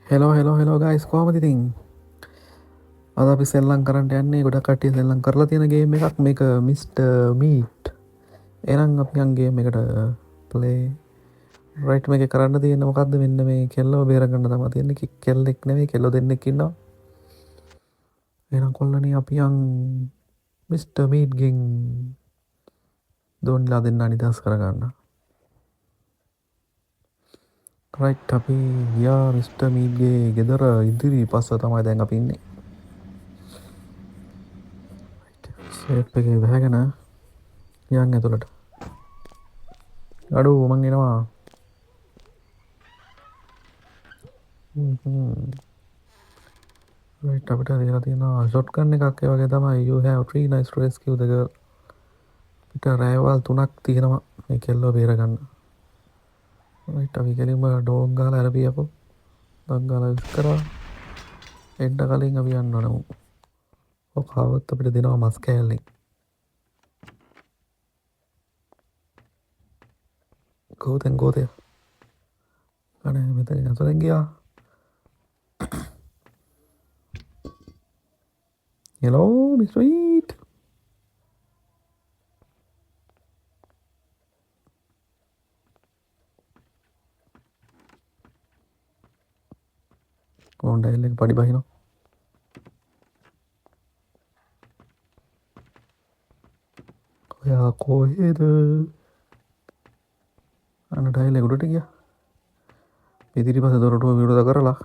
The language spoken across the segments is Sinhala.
හෙලෝ ගයිස් කොහමද ඉතින් අද අපි සෙල්ලම් කරන්න යන්නේ ගොඩක් කට්ටිය සෙල්ලම් කරලා තියෙන ගේම් එකක් මේක මිස්ටර් මීට් එහෙනම් අපි යන් ගේම් එකට ප්ලේ රයිට් මේකේ කරන්න තියෙන්නේ මොකද්ද මෙන්න මේ කෙල්ලව බේර ගන්න තමයි තියෙන්නේ කෙල්ලෙක් නෙවෙයි කෙල්ලෝ දෙන්නෙක් ඉන්නවා එහෙනම් කොල්ලනේ අපි යන් මිස්ටර් මීට් ගෙන් දොන්ලා දෙන්න නිදහස් කරගන්න රයිට් අපි ගියා මිස්ටර් මීට් ගේ ගෙදර ඉදිරි පස්ස තමයි දැන් අපි ඉන්නේ සේප් එකේ වැහගෙන යන් ඇතුළට අඩු මං එනවා රයිට් අපිට දීලා තියෙනවා ෂොට්ගන් එකක් ඒ වගේ තමයි you have 3 nice to rescue the girl අපිට රෑවල් 3ක් තියෙනවා මේ කෙල්ලව බේරගන්න රයිට් අපි කෙලින්ම ඩෝග් ගාලා අරපියපො ඩොග් ගාලා විස් කරා එන්න කලින් අපි යන්න ඕන ඔක ආවොත් අපිට දෙනවා මස් කෑල්ලෙන් ගෝතේ අනේ මෙතන අතරින් ගියා hello Mr. Eat කොහොමද එල්ලෙන් පඩි බහිනවා ඔයා කොහෙද අන්න ඩයිල් එක උඩට ගියා ඉදිරිපස දොරටුව විවෘත කරලා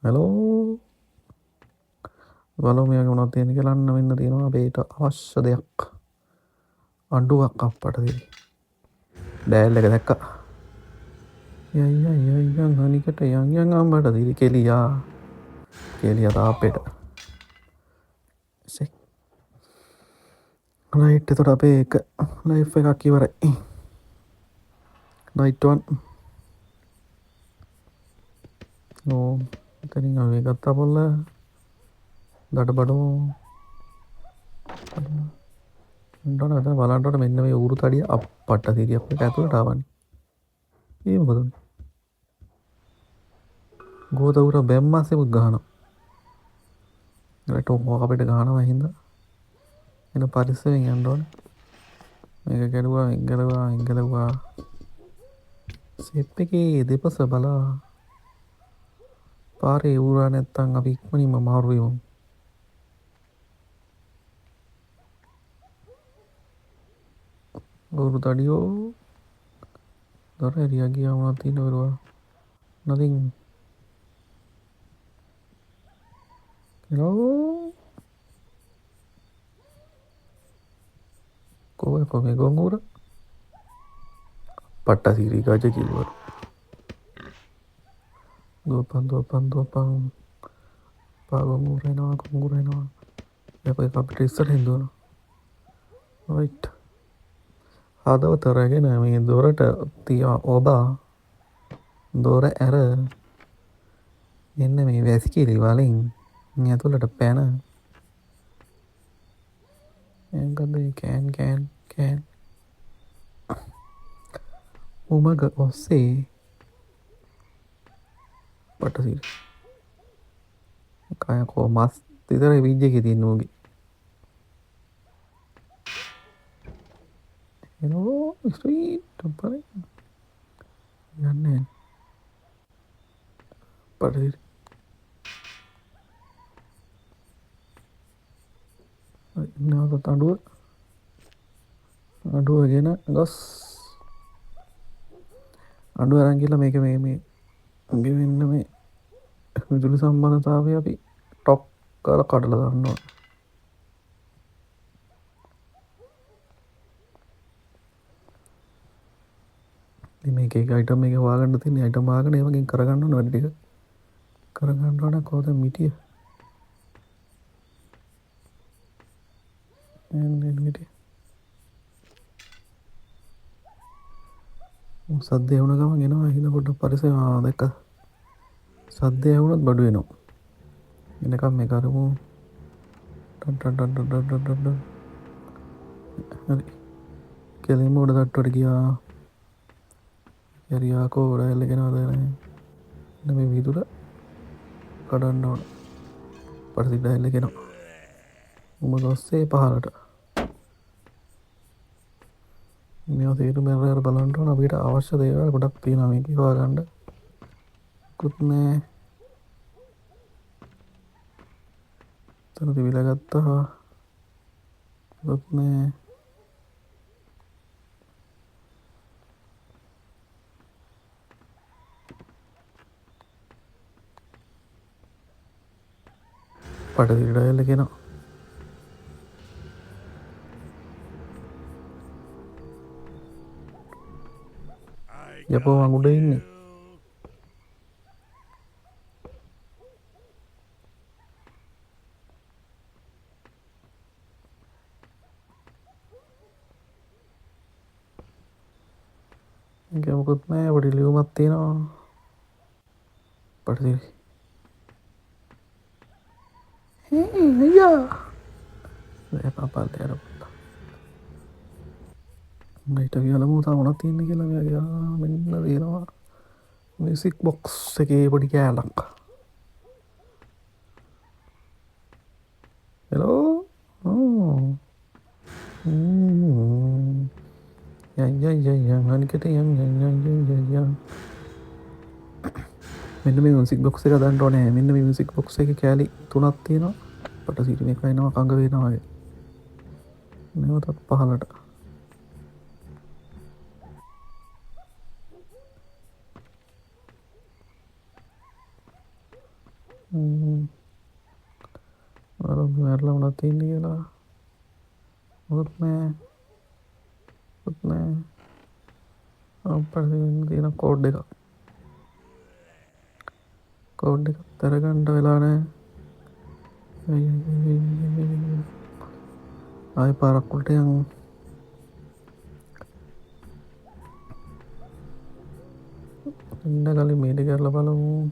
hello බලමු මෙයාගේ මොනවද තියෙන්නේ කියලා අන්න වෙන්න තියෙනවා අපේට අවශ්‍ය දෙයක් අඬුවක් අප්පට දෙවි ඩයල් එක දැක්කා යන් හනිකට යන් අම්බට දිරි කෙලියා තාපෙට ලයිට් එතකොට අපේ එක ලයිෆ් එකක් ඉවරයි නයිට් 1 ඕ ඉතින් අපි ගත්තා පොල්ල දඩබඩෝ ඩොන බලන්නට මෙන්න මේ ඌරු තඩිය අප්පට දිරි අපිට ඇතුළට ආවනේ ඒ මොකද උනේ ගෝත උර බැම්මාසෙමුත් ගහනවා රට ඕක අපිට ගහනවා හින්දා එන පරිස්සමෙන් යන්න ඕනේ මේක ගැලුවා සෙප් එකේ දෙපස බලා පාරේ ඌරා නැත්තම් අපි ඉක්මනින්ම මාරු වෙමු ඌරු තඩියෝ දොර එරියා ගියා වුණා තියෙන වරුවා nothing hello කොහේ ගොංගුර පට්ට සීරි ගාජ කිව්වා දුවපන් ගොංගුරේනවා අපේ අපිට ඉස්සරහින් දුවනවා රයිට් හදවත රැගෙන මේ දොරට තියා ඔබා දොර ඇර එන්න මේ වැසිකිලි වලින් ඇතුළට පැන එංගද කෑන් උමග ඔස්සේ පටසිරි කයකෝ මස් තිතර විජ්ජක තින්නූගේ එනෝ ස්ට්‍රීට් පර යන්න පටසිරි ඉන්නවත අඩුවගෙන ගොස් අඩුව අරංගිල මේක මේ ගෙවෙන්න මේ විදුලි සම්බන්ධතාවය අපි ටොක් කල කඩල දන්නවා මේක අයිටම එක වාගන්න තින්නේ අයිටම වාගන ඒවකින් කරගන්න වැඩටික කරගන්නවන කෝද මිටිය සද්දය වුණ ගම ගෙනවා හිද පොට පරිසවා දැක්ක සද්දය වුණත් බඩු වෙනවා එනකම් මේ කරමු හරි කෙලින්ම උඩ තට්ටුවට ගියා යරියාකෝ උඩ එල්ලගෙනවද මේ විදුර කඩන්න ඕන පරිදි ඩයිල් එකෙනවා උඹ ඔස්සේ පහලට මේ තේරු මෙර බලන්ට ඕන අපිට අවශ්‍ය දේවල් ගොඩක් තියෙනවා මේක හොයාගන්න කුත් නෑ තන තිබිලා ගත්තා කුත් නෑ පරිදි ඩයිල් එකෙනවා යපෝ මං උඩ ඉන්නේ මොකුත් නෑ පොඩි ලියුමක් තියෙනවා පරිදි අයියා පාපාල් දෙයට ඊට කියලම තා මොනක් තියන්න කියලා මෙයා මෙන්න තියෙනවා මියුසික් බොක්ස් එකේ පොඩි කෑල්ලක් හෙලෝ අනිකට මෙන්න මේ මියුසික් බොක්ස් එක දාන්න ඕනේ මෙන්න මේ මියුසික් බොක්ස් එකේ කෑලි 3ක් තියෙනවා පට සිටි මේක එනවා කංග වෙනවා වගේ නැවතත් පහලට මැරලා වුණත් තියන්නේ කියලා මොකුත් නෑ අපට තියෙන කෝඩ් එකක් තරගන්ට වෙලා නෑ ආය පාරක්කුලට යන් ඉන්න කලින් මේට කරලා බලමු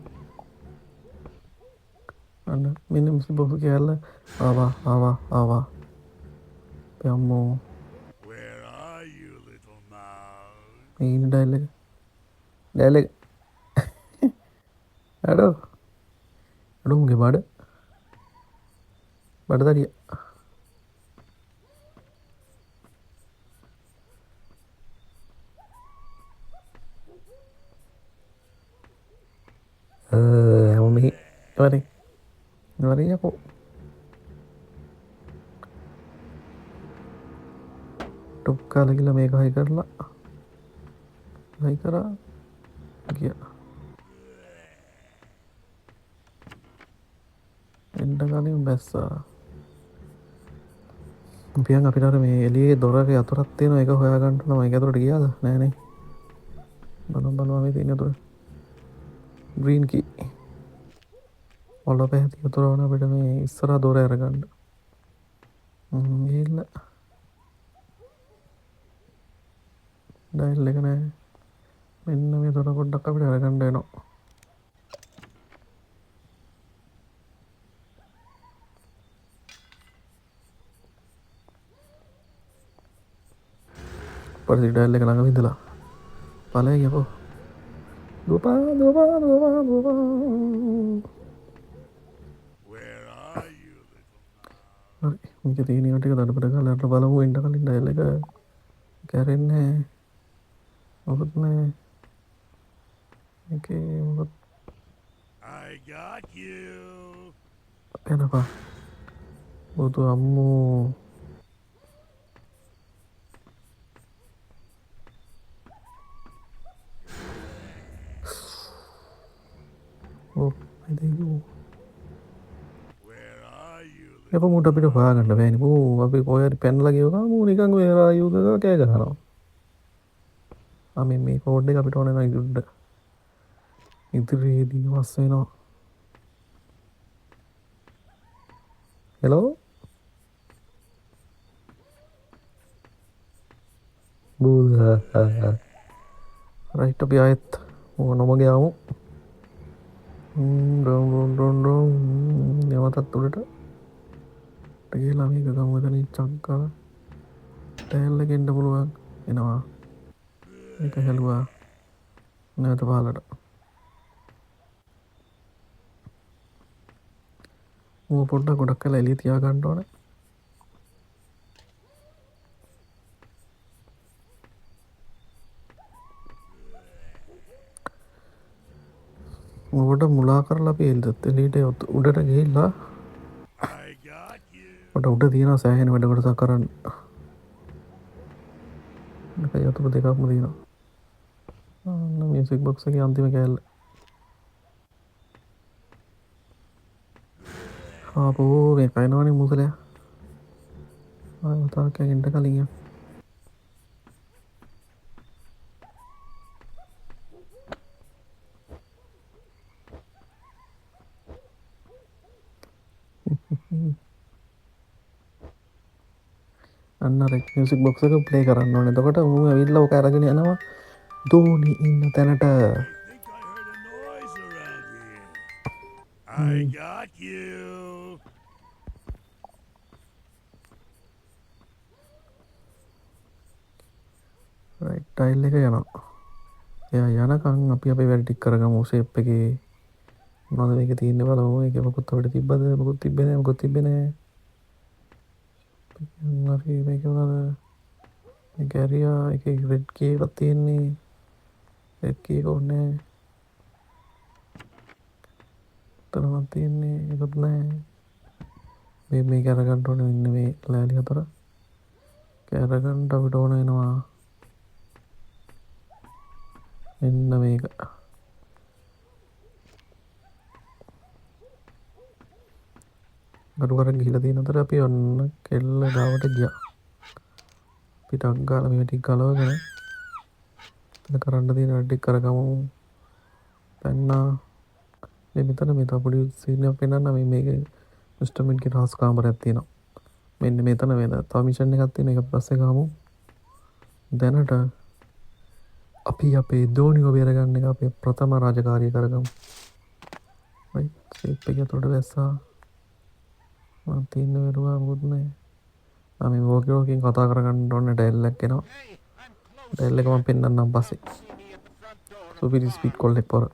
අන්න මෙන්න මිසි බොහු කෑල්ල ආවා යම්මෝ ඉන්න ඩයිල් එක අඩුම්ගේ බඩදරිය මෙහි වරයකෝ ටොක් කාල කියලා මේක හයි කරලා හයි කරා ගිය එන්ඩ කලින් බැස්සා පියන් අපිට මේ එලියේ දොරක අතුරත් තියෙන එක හොයාගන්නට නම එක ඇතුරට ගියාද නෑනේ බලුවා මේ තියෙන තුර ග්‍රීන් කී ඔල්ල පැහැති උතුරවන අපිට මේ ඉස්සරහා දොර අරගන්න ගිහිල්ල ඩයිල් එක නෑ මෙන්න මේ දොර පොඩ්ඩක් අපිට අරගන්න වෙනවා පරිදි ඩයිල් එක ළඟ විඳලා ඵලය යපෝ දුපා මේක තියෙන ටික දඩපඩ ගාලා බලමු එන්න කලින් ඩයිල් එක කැරෙන්නේ මොකුත් නෑ ඒකේ මොකක් එනපා බුදු අම්මෝ එප මුට අපිට හොයාගන්න බෑනි මූ අපි කොහරි පැනලා ගියව ගමන් මූ නිකන් where are you කියලා කෑ ගහනවා මේ කෝඩ් එක අපිට ඕන නැහැ ඉදුඩ ඉදිරියේදී වස් වෙනවා හෙලෝ බූ රයිට් අපි ආයෙත් නොමග යමු නැවතත් උඩට ගිහලා මේක ගමු එතනින් චක් ගාලා ටෑල් එකෙන් එන්න පුළුවන් එනවා මේක හැලුවා නැවත පහලට මූ පොඩ්ඩක් ගොඩක් කළා එළිය තියා ගන්න ඕනේ. මූට මුලා කරලා අපි එළියට උඩට ගිහිල්ලා උඩ තියෙනවා සෑහෙන වැඩ කොටසක් කරන්න. මේක යතුරු දෙකක්ම තියෙනවා. මියුසික් බොක්ස් එකේ අන්තිම කෑල්ල. ආපෝ මේ කයිනවනේ මුසලයා. තාක් කැගෙන්ට කලින් අන්න මියුසික් බොක්ස් එක ප්ලේ කරන්න ඕනේ. එතකොට ඌ ඇවිල්ලා ඔක අරගෙන යනවා ධෝනි ඉන්න තැනට. රයිට් ටයිල් එක යනවා. එයා යනකම් අපි අපේ වැඩ ටික කරගමු. ෂේප් එකේ මොනවද මේකේ තියෙන්නේ බලමු. මේකේ මොකක්ද අපිට තිබ්බද? මොකක්ද තිබ්බේ නැහැ. මොකක්ද තිබ්බේ නැහැ. හරි මේක මොනවද? මේක ඇරියා එකේ රෙඩ් කී එකක් තියෙන්නේ. රෙඩ් කී එක ඕනේ. තරමක් තියෙන්නේ ඒකත් නැහැ. මේක අරගන්න ඕනේ මෙන්න මේ ලෑලි හතර. අරගන්න අපිට ඕන වෙනවා මෙන්න මේක. ගඩු කරන් ගිහිලා තියෙන අතර අපි ඔන්න කෙල්ල ගාවට ගියා. පිටක් ගාලා මේ ටික ගලවගෙන එතන කරන්න තියෙන වැඩ ටික කරගමු. පැන්නා මෙතන මේ තපුඩි සීන් එක පෙන්නන්න මේකේ ඉන්ස්ට්‍රුමන්ට් රහස් කාමරයක් තියෙනවා. මෙන්න මෙතන තව මිෂන් එකක් තියෙන එක පස්සේ ගමු. දැනට අපි අපේ ධෝනිව බේරගන්න එක අපේ ප්‍රථම රාජකාරිය කරගමු. රයිට් ෂේප් එක උඩට වැස්සා. මම තින්න වෙරුවා මොකුත් නැහැ. මේ වෝකින් කතා කරගන්න ඕනේ ඩයල් එකක් එනවා. ඩයල් එක මම පෙන්නන්නම් පස්සේ. සුපිරි ස්පීඩ් කෝල් එක පොර.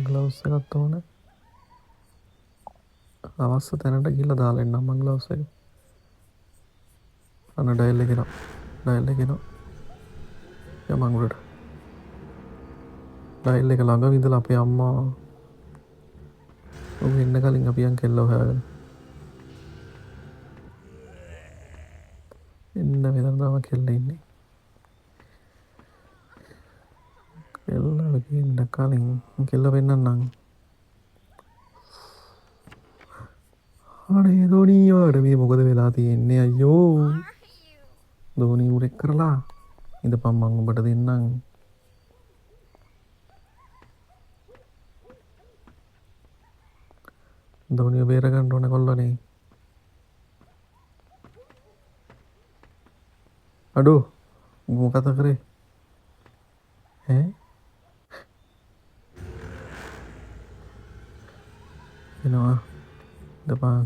ග්ලව්ස් එකක් ඕනේ. අවශ්‍ය තැනට ගිහිල්ලා දාලා එන්නම් මං ග්ලව්ස් එක. අන්න ඩයල් එක එනවා. ඩයල් එක එනවා. යමං උඩට. ඩයල් එක ළඟ ඉඳලා අපේ අම්මා ඔහු එන්න කලින් අපි යන් කෙල්ල හොයාගෙන. එන්න මෙතන තමයි කෙල්ල ඉන්නේ. කෙල්ල ඉන්න කලින් කෙල්ල පෙන්නන්නම්. අනේ ධෝනී වාට මේ මොකද වෙලා තියෙන්නේ අයියෝ. ධෝනී උරෙක් කරලා ඉඳපන් මං ඔබට දෙන්නම්. ධෝනිය බේරගන්න ඕන කොල්ලනේ. අඩෝ මොකද කරේ ඈ එනවා දපා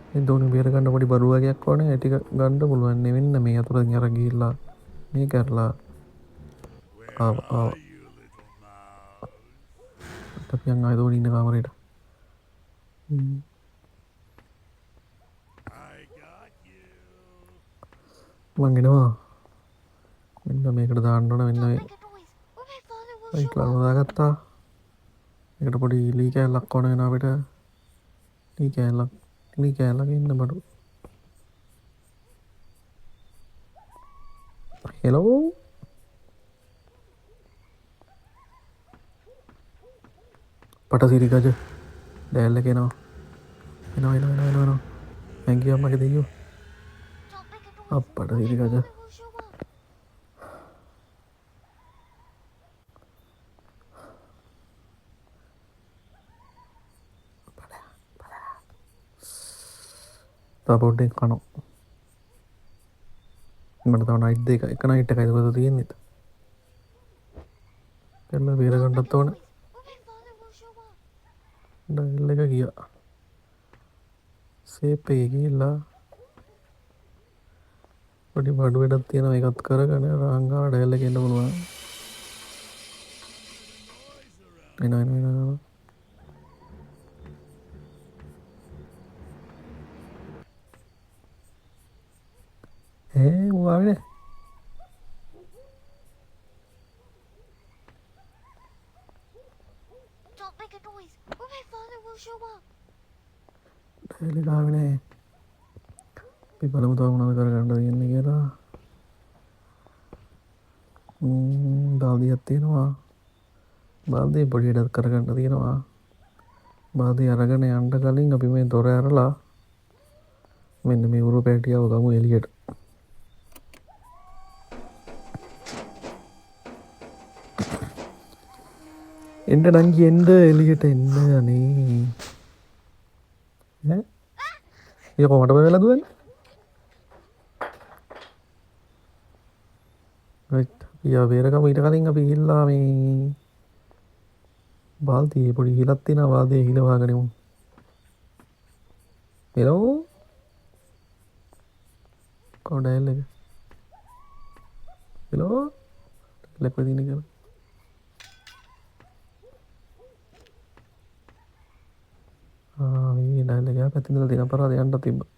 මේ ධෝනිය බේරගන්න පොඩි බරු වගේක් ඕනේ. ඒ ටික ගන්න පුළුවන් නෙවෙන්න මේ අතුරින් අර ගිහිල්ලා මේ කරලා අපි යන් ආයෙ ධෝනි ඉන්න කාමරේට. මං එනවා. මෙන්න මේකට දාන්න ඕන මෙන්න මේ ලයිට් ලා දාගත්තා. මේකට පොඩි ලී කෑල්ලක් ඕන වෙනවා අපිට. ලී කෑල්ලක ඉන්න බඩු. හෙලෝ පටසිරි ගජ ඩෑල්ල එක එනවා. එනවා හැංගිය අම්මගේ දෙයියෝ. අප්පට සිරි ගජ පොඩ්ඩෙන් කනෝ. මට තව නයිට් දෙක එක නයිට් එකයි දවස් තියෙන්නේ. කෙල්ල බේරගන්නත් ඕන. ඩයල් එක ගියා. සේප් එකේ ගිහිල්ලා පොඩි බඩු වැඩක් තියෙනවා ඒකත් කරගෙන රාංගා ඩයල් එකේ ඉන්න පුළුවන්. එනවා. මූ ආවේ නෑ. Don't make a noise, or my father will show up. Dialogue ආවේ නෑ. අපි බලමු තව මොනවද කරගන්න තියෙන්නේ කියලා. බාල්දියක් තියෙනවා. බාල්දිය පොඩි වැඩක් කරගන්න තියෙනවා. බාල්දිය අරගෙන යන්න කලින් අපි මේ දොර ඇරලා මෙන්න මේ උරු පැටියව ගමු එළියට. එන්න නංගි එන්න එළියට එන්න අනේ. ඈ? ඊය කොහමද වෙලා දුවන්නේ? රයිට්. ඊය වේරකම ඊට කලින් අපි ගිහිල්ලා මේ බාල්දියේ පොඩි හිලක් තියෙනවා. බාල්දියේ හිල වහගෙනමු. හෙලෝ. කොහොමද ඩයල් එක? හෙලෝ. ඩයල් එක වෙදින්නේ කියලා. මේ ඩයල් එක යා පැත්තේ ඉඳලා තියෙන අපරාධ යන්න තිබ්බා.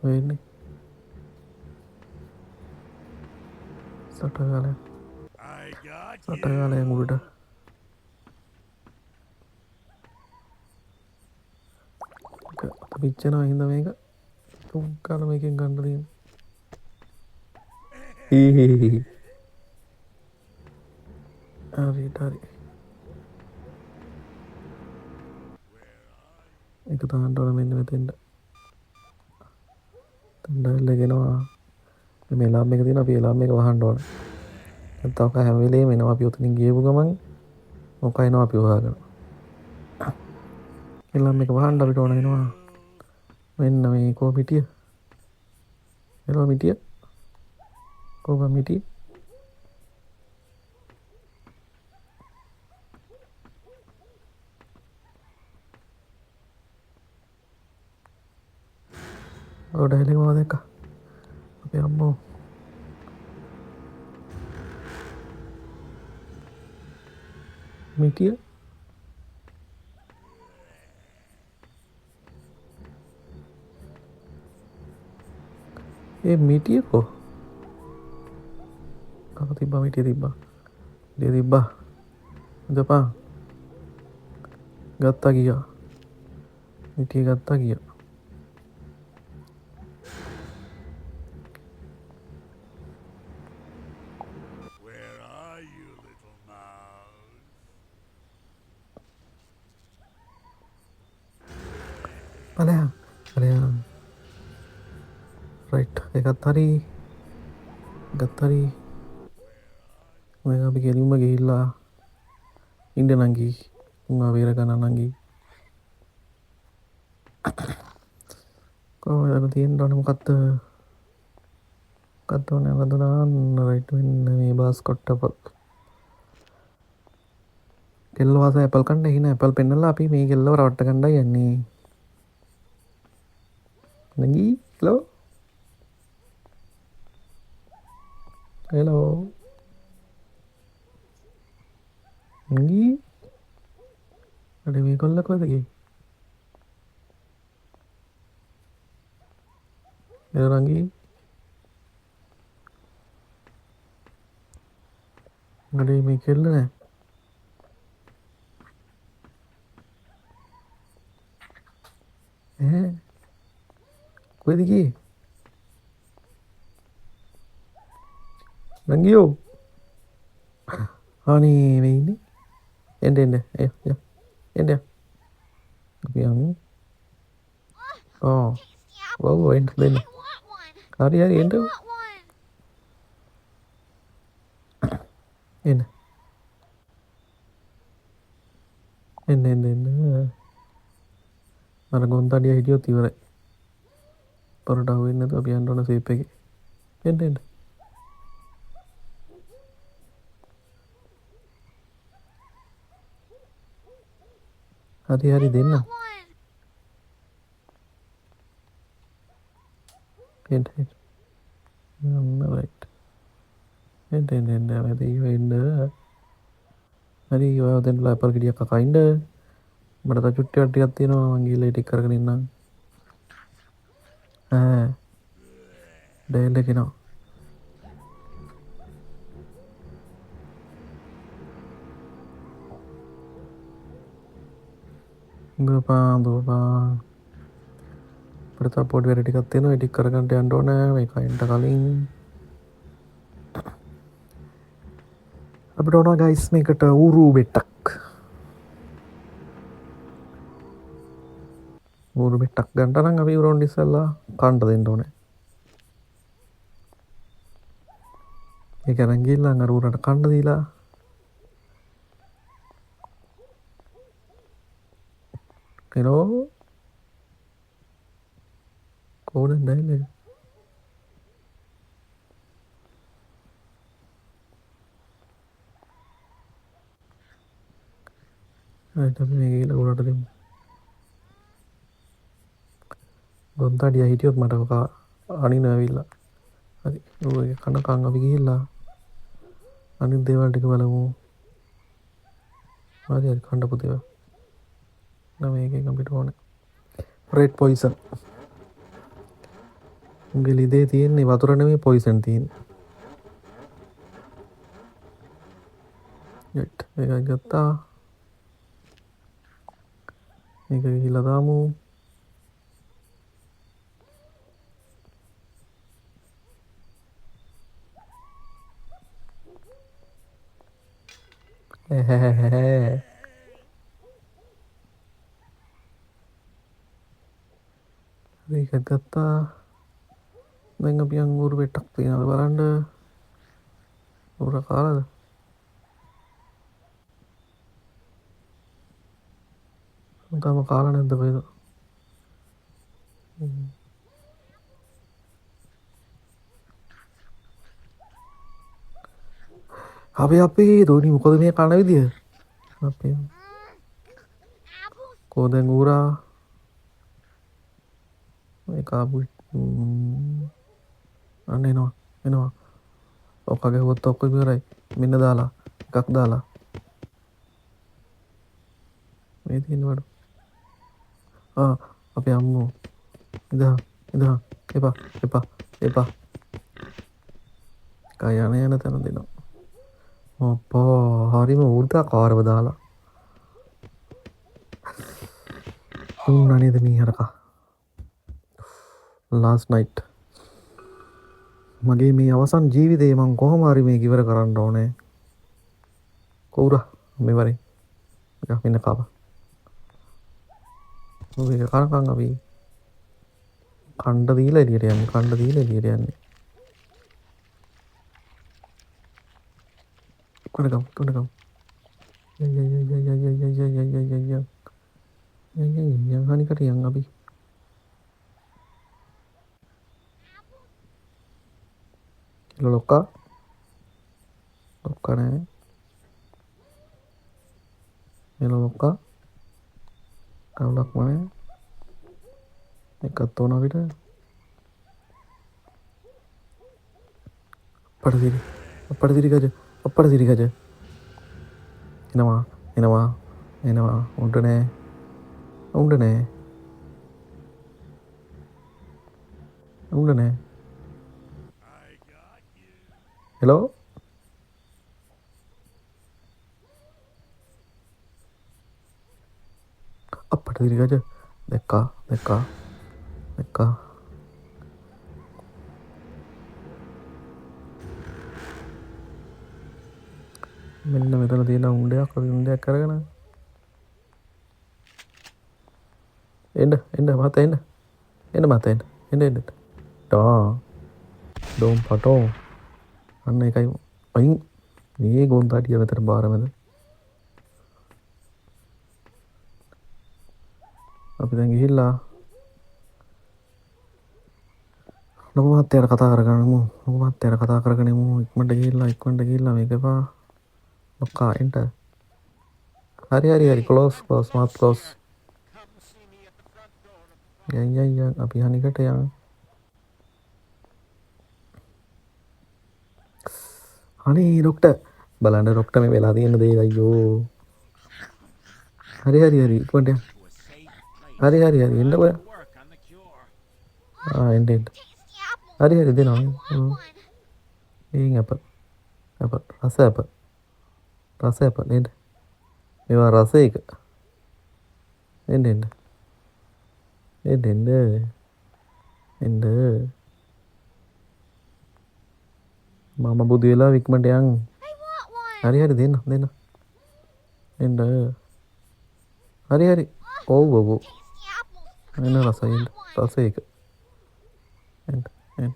වෙන්නේ. සටගාලය මුලට. පිච්චෙනවා හින්දා මේක තුන් කාල මේකෙන් ගන්න තියෙන්නේ. හරි. ඒක තාන්න ඕන මෙන්න මෙතෙන්ට. ඩයල් එක එනවා. මේ ලාම් එක තියෙනවා. අපි ලාම් එක වහන්න ඕන. නැත්නම් ඔක හැම වෙලේම එනවා. අපි උතනින් ගියපු ගමන් ඔක එනවා අපි වහගෙන. ලාම් එක වහන්න අපිට ඕන වෙනවා. මෙන්න මේ කොමිටිය. එනවා මිටිය. කොමිටිය. ඩයල් එක මම දැක්කා. අපි අම්මෝ. මිටිය. මිටිය කො? කක තිබ්බා මිටිය තිබ්බා. තිබ්බා. දපා. ගත්තා ගියා. මිටිය ගත්තා ගියා. අලයා. රයිට්. ඒකත් හරි. අපි ගෙලින්ම ගිහිල්ලා ඉන්න නංගි. උන්ව වේර ගන්න නංගි. කොහොමද තියෙන්න ඕනේ මොකද්ද? දාන්න රයිට් වෙන්න මේ බාස්කොට් අපල්. කෙල්ල වාස ඇපල් කන්න හින ඇපල් පෙන්නලා අපි මේ කෙල්ලව රවට්ට ගන්නයි යන්නේ. නංගි හෙලෝ. නංගි අඩ මේ කොල්ල කොහෙද ගියේ? හෙලෝ නංගි. අඩේ මේ කෙල්ල නෑ. කොහෙද ගියේ? නංගියෝ. අනේ මේ ඉන්නේ. එන්න. එන්න. අපි යමු. ඔව් එන්න දෙන්න. හරි එන්න. එන්න. අර ගොන්තඩිය හිටියොත් ඉවරයි. පොරට අහුවෙන්නේ නැතුව අපි යන්න ඕන සේප් එකේ. එන්න. හරි දෙන්න. එන්න. රයිට්. එන්න. හරි ඔය දෙන්නලා ඇපල් ගෙඩියක් කකා ඉන්න. මට තව චුට්ටියක් ටිකක් තියෙනවා මං ගිහලා ටික කරගෙන ඉන්නම්. ඩේල් එක එනවා. දුවපන්. අපිට තව පොඩි වැඩ ටිකක් තියෙනවා. ඒ ටික කරගන්න යන්න ඕනේ මේ කයින්ට කලින්. අපිට ඕනවා ගයිස් මේකට ඌරු බෙට්ටක්. ඌරු බෙට්ටක් ගන්න නම් අපි උරොන් ඉස්සෙල්ලා කන්න දෙන්න ඕනේ. ඒක අරන් ගිහලා අර ඌරට කන්න දීලා එනෝ කොහෙන්ද දැන්නේ? හරි අපි මේ ගිහලා ඌරට දෙමු. ගොන්තඩිය හිටියොත් මට කකා අනින ඇවිල්ලා. හරි ඌ ඒක කනකන් අපි ගිහිල්ලා අනිත් දේවල් ටික බලමු. හරි හරි කන්න පුතේ. නම් මේකෙන් අපිට ඕනේ රෙඩ් පොයිසන්. උගේ ලිදේ තියෙන්නේ වතුර නෙමෙයි පොයිසන් තියෙන්නේ. යට් මේක ගත්තා. මේක ගිහිල්ලා දාමු. මේක ගත්තා. දැන් අපි අංගුරු බෙට්ටක් තියනවාද බලන්න. ඌර කාලාද? තාම කාලා නැද්ද කොහෙද? අපි දෝනි මොකද මේ කන විදිය? අපි කොහෙන් ඌරා? මේ කාපු අන්න එනවා. ඔක්කගේ හොත් ඔක්කොම ඉවරයි. මෙන්න දාලා එකක් දාලා. මේ තියෙන වඩ. අපි අම්මෝ. ඉදා. එපා. කය යන තැන දෙනවා. අප්පා හරිම වෘත්තාකාරව දාලා. නේද මීහරකා. last night මගේ මේ අවසන් ජීවිතේ මං කොහොම හරි මේක ඉවර කරන්න ඕනේ. කවුරා මේ වරේ මෙන්න කාපා. මේක කනකන් අපි කණ්ඩ දීලා එළියට යන්නේ. කොනකම්. හනිකට යන් අපි. ලොක්කා නෑ. ලොක්කා කවුලක් මනේ. එකක් තෝන අපිට. අපට දිරි ගජ. එනවා. උන්ට නෑ. හෙලෝ අපට දිරි ගජ. දැක්කා. මෙන්න මෙතන තියෙන උණ්ඩයක් අපි උණ්ඩයක් කරගෙන එන්න ඩෝම් පටෝ අන්න එකයි අයින් මේ ගොන්තාටිය වෙතට බාරමද අපි දැන් ගිහිල්ලා ලොකු මහත්තයාට කතා කරගෙන ඉක්මනට ගිහිල්ලා මේක එපා ඔක්කා එන්ට හරි ක්ලෝස් මාත් ක්ලෝස් යන් අපි හනිකට යන් අනේ ඩොක්ටර් බලන්න ඩොක්ටර් මේ වෙලා තියෙන දේ අයියෝ. හරි හරි හරි ඉක්මනට යන්න. හරි හරි හරි එන්න ඔය. එන්න එන්න. Taste the apple. හරි හරි දෙනවා. Want one? මේන් ඇපල්. ඇපල් රස ඇපල්. රස ඇපල් එන්න. මේවා රස එක. එන්න එන්න. එන්න එන්න. එන්න. මම බුදු වෙලා ඉක්මනට යන්. I want one. හරි හරි දෙන්න දෙන්න. එන්න. හරි හරි. ඔව් ඔව් ඔව්. Taste the apple. එන්න රසයි එන්න. රස එක. එන්න එන්න.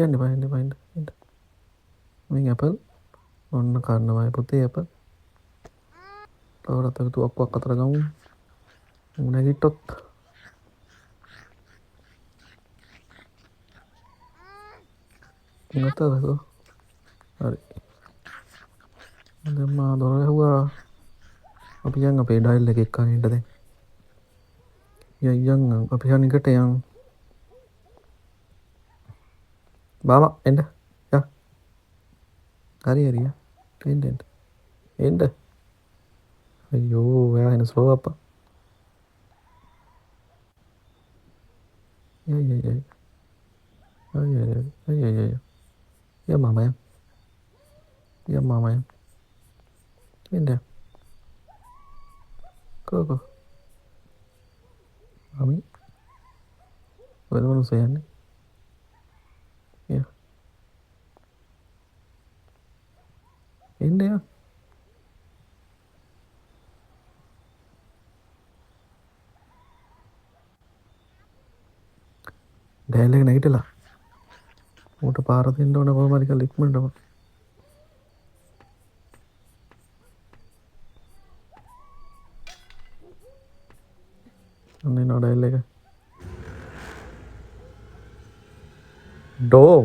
යන්න එපා යන්න එපා එන්න එන්න. මේන් ඇපල්. ඔන්න කන්නවායි පුතේ ඇපල්. තවරත් එක තුවක්කුවක් අතර ගමු. නැගිට්ටොත්. නැතද? හරි. දැන් මා දොර ඇහුවා. අපි යන් අපේ ඩයල් එක එක්කන් ඉන්න දැන්. යන් අපි යන් එකට යන්. බාමා එන්න. යා. හරි හරි යා. එන්න එන්න. එන්න. අයියෝ එයා එන ස්ලෝ අප්පා. යයි යයි යයි. අය අය අය අය අය. යා මාමා යා. යා මාමා යා. එන්න. කෝ. Mami. Bueno, no sé, Anne. Yeah. India. Dial එක නැගිටලා. ඌට පාර දෙන්න ඕන කොහොම හරි කියලා ඉක්මනටම. අන්න එනවා ඩයල් එක. ඩෝ.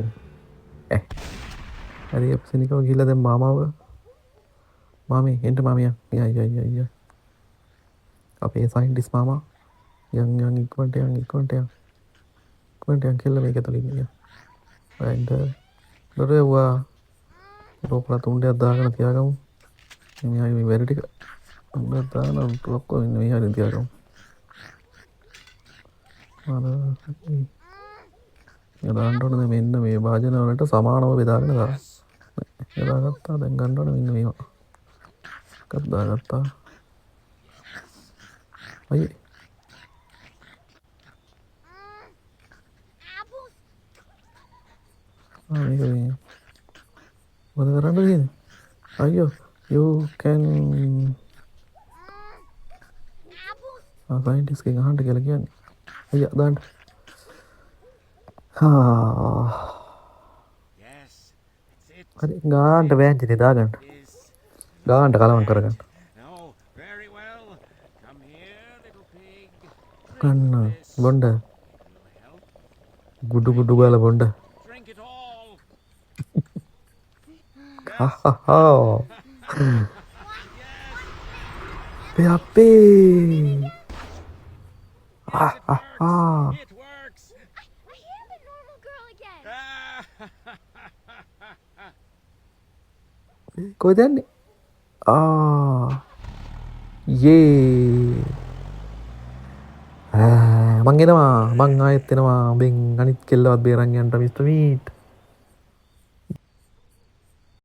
හරි අප්සිනිකව ගිහලා දැන් මාමාව. මාමි එන්න මාමියා. යා. අපේ සයින්ටිස්ට් මාමා. යන් ඉක්මනට යන්. ඉක්මනට යන් කියලා මේක ඇතුලින් ගියා. and දොරේවා රෝපලා තුණ්ඩයක් දාගෙන තියාගමු. මේ මේ වැඩ ටික උඹ දාන ඔක්කොම ඉන්න මේ හරිය තියාගමු. දාන්න ඕනේ මෙන්න මේ භාජන වලට සමානව බෙදාගෙන දාන්න. බෙදාගත්තා දැන් ගන්න ඕනේ මෙන්න මේවා. එකක් දාගත්තා. අයියේ Apples. මේක මේ මොකද කරන්න තියෙන්නේ? අයියෝ you can Apples. සයින්ටිස්ට් කෙනෙක් අහන්න කියලා කියන්නේ. අයියා දාන්න. Yes, it's it. හරි ගාන්න වෑංජනේ දාගන්න. Is ගාන්න කලවම් කරගන්න. no, very well. Come here, little pig. ගන්න බොණ්ඩ Will help. ගුඩු ගාලා බොණ්ඩ. Drink it all. හහහා අපේ හහහා It works. I am a normal girl again. කොහෙද යන්නේ? යේ මං එනවා මං ආයෙත් එනවා. උඹෙන් අනිත් කෙල්ලවත් බේරන් යන්න මිස්ටර් මීට්.